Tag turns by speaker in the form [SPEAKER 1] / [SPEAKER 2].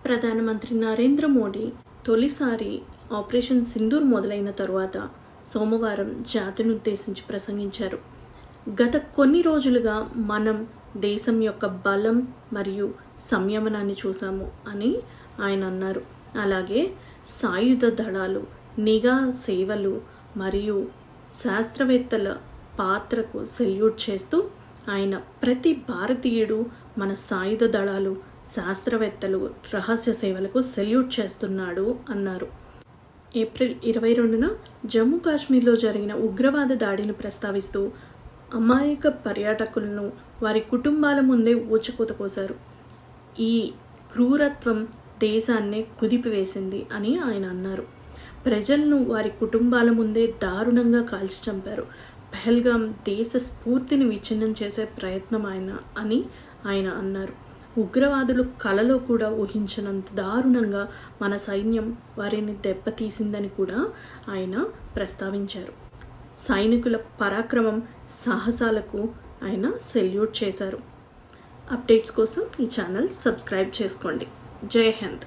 [SPEAKER 1] ప్రధానమంత్రి నరేంద్ర మోడీ తొలిసారి ఆపరేషన్ సింధూర్ మొదలైన తరువాత సోమవారం జాతిని ఉద్దేశించి ప్రసంగించారు. గత కొన్ని రోజులుగా మనం దేశం యొక్క బలం మరియు సంయమనాన్ని చూసాము అని ఆయన అన్నారు. అలాగే సాయుధ దళాలు, నిఘా సేవలు మరియు శాస్త్రవేత్తల పాత్రకు సెల్యూట్ చేస్తూ ఆయన ప్రతి భారతీయుడు మన సాయుధ దళాలు, శాస్త్రవేత్తలు, రహస్య సేవలకు సెల్యూట్ చేస్తున్నాడు అన్నారు. ఏప్రిల్ 22న జమ్మూ కాశ్మీర్లో జరిగిన ఉగ్రవాద దాడిని ప్రస్తావిస్తూ అమాయక పర్యాటకులను వారి కుటుంబాల ముందే ఊచకోత కోశారు. ఈ క్రూరత్వం దేశాన్నే కుదిపివేసింది అని ఆయన అన్నారు. ప్రజలను వారి కుటుంబాల ముందే దారుణంగా కాల్చి చంపారు. పహల్గాం దేశ స్ఫూర్తిని విచ్ఛిన్నం చేసే ప్రయత్నం అని ఆయన అన్నారు. ఉగ్రవాదులు కలలో కూడా ఊహించినంత దారుణంగా మన సైన్యం వారిని దెబ్బతీసిందని కూడా ఆయన ప్రస్తావించారు. సైనికుల పరాక్రమం, సాహసాలకు ఆయన సెల్యూట్ చేశారు. అప్డేట్స్ కోసం ఈ ఛానల్ సబ్స్క్రైబ్ చేసుకోండి. జై హింద్.